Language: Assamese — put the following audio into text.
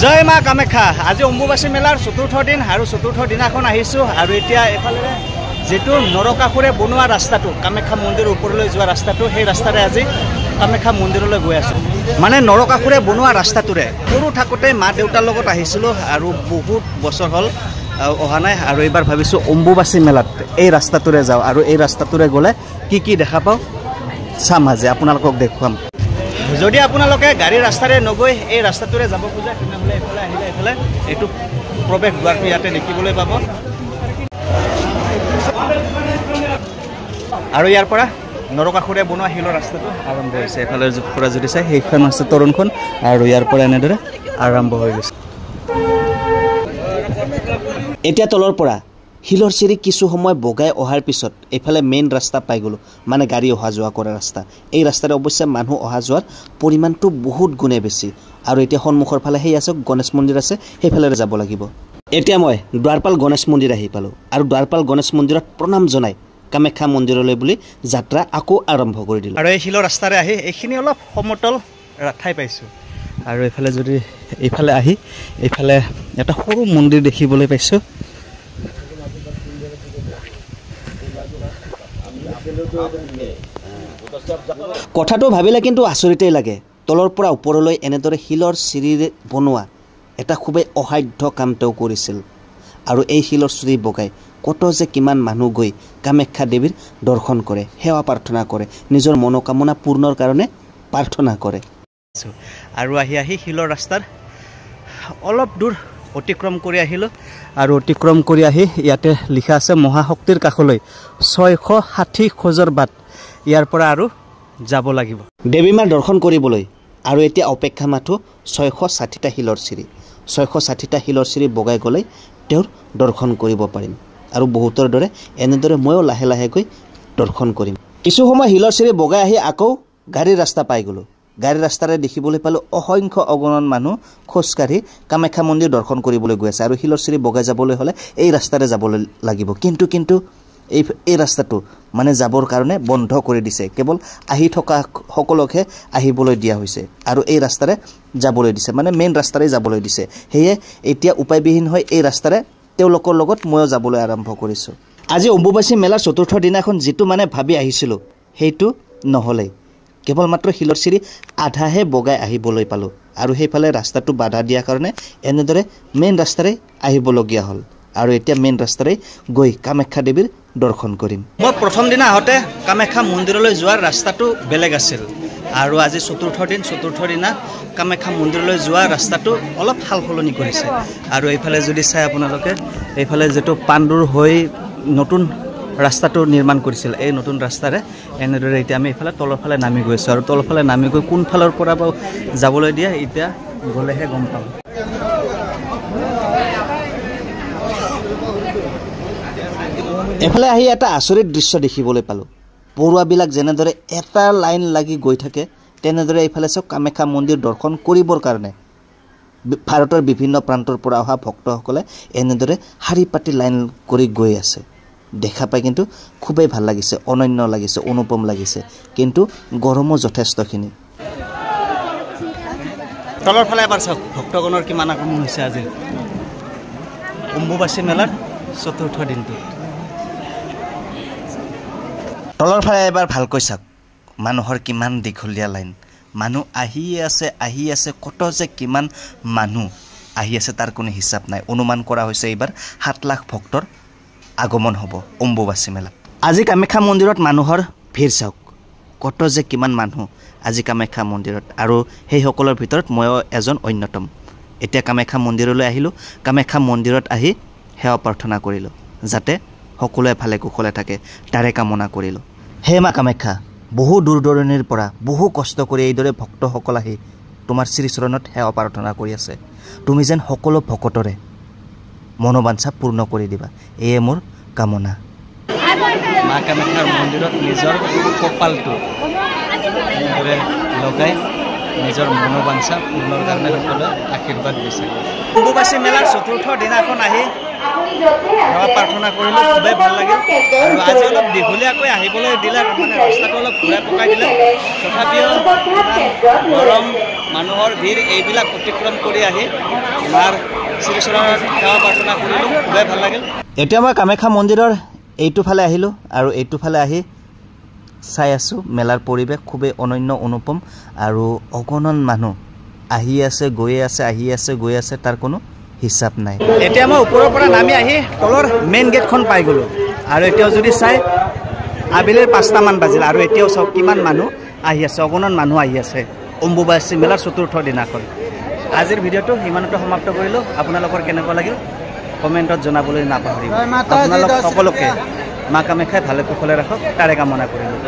জয় মা কামাখ্যা। আজি অম্বুবাচী মেলাৰ চতুৰ্থ দিন আৰু চতুৰ্থ দিনাখন আহিছোঁ আৰু এতিয়া এফালে যেটো নৰকাসুৰে বনোৱা ৰাস্তাটো কামাখ্যা মন্দিৰৰ ওপৰলৈ যোৱা ৰাস্তাটো সেই ৰাস্তাৰে আজি কামাখ্যা মন্দিৰলৈ গৈ আছোঁ। মানে নৰকাসুৰে বনোৱা ৰাস্তাটোৰে সৰু থাকোঁতে মা দেউতাৰ লগত আহিছিলোঁ আৰু বহুত বছৰ হ'ল অহা নাই আৰু এইবাৰ ভাবিছোঁ অম্বুবাচী মেলাত এই ৰাস্তাটোৰে যাওঁ আৰু এই ৰাস্তাটোৰে গ'লে কি দেখা পাওঁ চাম আজি আপোনালোকক দেখুৱাম। যদি আপোনালোকে গাড়ী ৰাস্তাৰে নগৈ এই ৰাস্তাটোৰে যাব খোজে তেনেহ'লে এইফালে আহিলে এইফালে এইটো প্ৰৱেশ দুৱাৰটো ইয়াতে দেখিবলৈ পাব আৰু ইয়াৰ পৰা নৰকাসুৰে বনোৱা শিলৰ ৰাস্তাটো আৰম্ভ হৈছে। এইফালে পৰা যদি চাই সেইখন আছে তৰুণখন আৰু ইয়াৰ পৰা এনেদৰে আৰম্ভ হৈ গৈছে। এতিয়া তলৰ পৰা শিলৰ চিৰি কিছু সময় বগাই অহাৰ পিছত এইফালে মেইন ৰাস্তা পাই গ'লোঁ, মানে গাড়ী অহা যোৱা কৰা ৰাস্তা। এই ৰাস্তাৰে অৱশ্যে মানুহ অহা যোৱাৰ পৰিমাণটো বহুত গুণে বেছি আৰু এতিয়া সন্মুখৰ ফালে সেই আছে গণেশ মন্দিৰ আছে, সেইফালে যাব লাগিব। এতিয়া মই দ্বাৰপাল গণেশ মন্দিৰ আহি পালোঁ আৰু দ্বাৰপাল গণেশ মন্দিৰত প্ৰণাম জনাই কামাখ্যা মন্দিৰলৈ বুলি যাত্ৰা আকৌ আৰম্ভ কৰি দিলোঁ। আৰু এই শিলৰ ৰাস্তাৰে আহি এইখিনি অলপ সমতল ঠাই পাইছোঁ আৰু এইফালে যদি এইফালে আহি এইফালে এটা সৰু মন্দিৰ দেখিবলৈ পাইছোঁ। কথাটো ভাবিলে কিন্তু আচৰিতেই লাগে। তলৰ পৰা ওপৰলৈ এনেদৰে শিলৰ চিৰিৰে বনোৱা এটা খুবেই অসাধ্য কাম তেওঁ কৰিছিল আৰু এই শিলৰ চিৰি বগাই কত যে কিমান মানুহ গৈ কামাখ্যা দেৱীৰ দৰ্শন কৰে, সেৱা প্ৰাৰ্থনা কৰে, নিজৰ মনোকামনা পূৰ্ণৰ কাৰণে প্ৰাৰ্থনা কৰে। আৰু আহি শিলৰ ৰাস্তাৰ অলপ দূৰ অতিক্ৰম কৰি আহিলোঁ আৰু অতিক্ৰম কৰি আহি ইয়াতে লিখা আছে মহাশক্তিৰ কাষলৈ 660 খোজৰ বাট, ইয়াৰ পৰা আৰু যাব লাগিব দেৱী মাৰ দৰ্শন কৰিবলৈ। আৰু এতিয়া অপেক্ষা মাথো 660টা শিলৰ চিৰি, 660টা শিলৰ চিৰি বগাই গ'লে তেওঁৰ দৰ্শন কৰিব পাৰিম আৰু বহুতৰ দৰে এনেদৰে ময়ো লাহে লাহে গৈ দৰ্শন কৰিম। কিছু সময় শিলৰ চিৰি বগাই আহি আকৌ গাড়ীৰ ৰাস্তা পাই গ'লোঁ। গাড়ীৰ ৰাস্তাৰে দেখিবলৈ পালোঁ অসংখ্য অগণন মানুহ খোজকাঢ়ি কামাখ্যা মন্দিৰ দৰ্শন কৰিবলৈ গৈ আছে আৰু শিলৰ চিৰি বগাই যাবলৈ হ'লে এই ৰাস্তাৰে যাবলৈ লাগিব। কিন্তু এই ৰাস্তাটো মানে যাবৰ কাৰণে বন্ধ কৰি দিছে, কেৱল আহি থকা সকলকহে আহিবলৈ দিয়া হৈছে আৰু এই ৰাস্তাৰে যাবলৈ দিছে, মানে মেইন ৰাস্তাৰে যাবলৈ দিছে। সেয়ে এতিয়া উপায়বিহীন হৈ এই ৰাস্তাৰে তেওঁলোকৰ লগত ময়ো যাবলৈ আৰম্ভ কৰিছোঁ। আজি অম্বুবাচী মেলাৰ চতুৰ্থ দিনাখন যিটো মানে ভাবি আহিছিলোঁ সেইটো নহ'লেই, কেৱল মাত্ৰ শিলৰ চিৰি আধাহে বগাই আহিবলৈ পালোঁ আৰু সেইফালে ৰাস্তাটো বাধা দিয়াৰ কাৰণে এনেদৰে মেইন ৰাস্তাৰে আহিবলগীয়া হ'ল আৰু এতিয়া মেইন ৰাস্তাৰে গৈ কামাখ্যা দেৱীৰ দৰ্শন কৰিম। মই প্ৰথম দিনা আহোঁতে কামাখ্যা মন্দিৰলৈ যোৱাৰ ৰাস্তাটো বেলেগ আছিল আৰু আজি চতুৰ্থ দিনা কামাখ্যা মন্দিৰলৈ যোৱা ৰাস্তাটো অলপ সাল সলনি কৰিছে আৰু এইফালে যদি চাই আপোনালোকে এইফালে যিটো পাণ্ডুৰ হৈ নতুন ৰাস্তাটো নিৰ্মাণ কৰিছিল, এই নতুন ৰাস্তাৰে এনেদৰে এতিয়া আমি এইফালে তলৰ ফালে নামি গৈছোঁ আৰু তলৰ ফালে নামি গৈ কোনফালৰ পৰা বাৰু যাবলৈ দিয়ে এতিয়া গ'লেহে গম পাম। এফালে আহি এটা আচৰিত দৃশ্য দেখিবলৈ পালোঁ। পৰুৱাবিলাক যেনেদৰে এটা লাইন লাগি গৈ থাকে তেনেদৰে এইফালে চাওক কামাখ্যা মন্দিৰ দৰ্শন কৰিবৰ কাৰণে ভাৰতৰ বিভিন্ন প্ৰান্তৰ পৰা অহা ভক্তসকলে এনেদৰে শাৰী পাতি লাইন কৰি গৈ আছে। দেখা পাই কিন্তু খুবেই ভাল লাগিছে, অনন্য লাগিছে, অনুপম লাগিছে, কিন্তু গৰমো যথেষ্টখিনি। তলৰ ফালে এবাৰ চাওক ভক্তগণৰ কিমান আগমন হৈছে আজি অম্বুবাচী মেলাৰ চতুৰ্থ দিনটো। তলৰ ফালে এবাৰ ভালকৈ চাওক মানুহৰ কিমান দীঘলীয়া লাইন, মানুহ আহি আছে, কত যে কিমান মানুহ আহি আছে তাৰ কোনো হিচাপ নাই। অনুমান কৰা হৈছে এইবাৰ 7 লাখ ভক্তৰ আগমন হ'ব অম্বুবাচী মেলাত। আজি কামাখ্যা মন্দিৰত মানুহৰ ভিৰ চাওক, কত যে কিমান মানুহ আজি কামাখ্যা মন্দিৰত আৰু সেইসকলৰ ভিতৰত ময়ো এজন অন্যতম। এতিয়া কামাখ্যা মন্দিৰলৈ আহিলোঁ, কামাখ্যা মন্দিৰত আহি সেৱা প্ৰাৰ্থনা কৰিলোঁ যাতে সকলোৱে ভালে কুশলে থাকে তাৰে কামনা কৰিলোঁ। হে মা কামাখ্যা, বহু দূৰ দূৰণিৰ পৰা বহু কষ্ট কৰি এইদৰে ভক্তসকল আহি তোমাৰ শ্ৰীচৰণত সেৱা প্ৰাৰ্থনা কৰি আছে। তুমি যেন সকলো ভকতৰে মনোবাঞ্ছা পূৰ্ণ কৰি দিবা, এয়ে মোৰ কামনা। মা কামাখ্যাৰ মন্দিৰত নিজৰ কপালটো লগাই নিজৰ মনোবাঞ্ছা পূৰ্ণৰ কাৰণে সকলোৱে আশীৰ্বাদ দিছে। অম্বুবাচী মেলাৰ চতুৰ্থ দিনাখন আহি সেৱা প্ৰাৰ্থনা কৰিলোঁ, খুবেই ভাল লাগিল আৰু আজি অলপ দীঘলীয়াকৈ আহিবলৈ দিলে, মানে ৰাস্তাটো অলপ ঘূৰাই পকাই দিলে, তথাপিও গৰম মানুহৰ ভিৰ এইবিলাক অতিক্ৰম কৰি আহি মাৰ শ্ৰীচৰণত সেৱা প্ৰাৰ্থনা কৰিলোঁ খুবেই ভাল লাগিল এতিয়া মই কামাখ্যা মন্দিৰৰ এইটো ফালে আহিলোঁ আৰু এইটো ফালে আহি চাই আছোঁ মেলাৰ পৰিৱেশ খুবেই অনন্য অনুপম আৰু অগণন মানুহ আহি আছে গৈ আছে আহি আছে গৈ আছে তাৰ কোনো হিচাপ নাই এতিয়া মই ওপৰৰ পৰা নামি আহি তলৰ মেইন গেটখন পাই গ'লোঁ আৰু এতিয়াও যদি চাই আবেলিৰ 5টামান বাজিল আৰু এতিয়াও চাওক কিমান মানুহ আহি আছে অগণন মানুহ আহি আছে অম্বুবাচী মেলাৰ চতুৰ্থ দিনাখন আজিৰ ভিডিঅ'টো ইমানতে সমাপ্ত কৰিলোঁ আপোনালোকৰ কেনেকুৱা লাগিল কমেণ্টত জনাবলৈ নাপাহৰিব আপোনালোক সকলোকে মা কামাখ্যাই ভালে কুশলে ৰাখক তাৰে কামনা কৰিলোঁ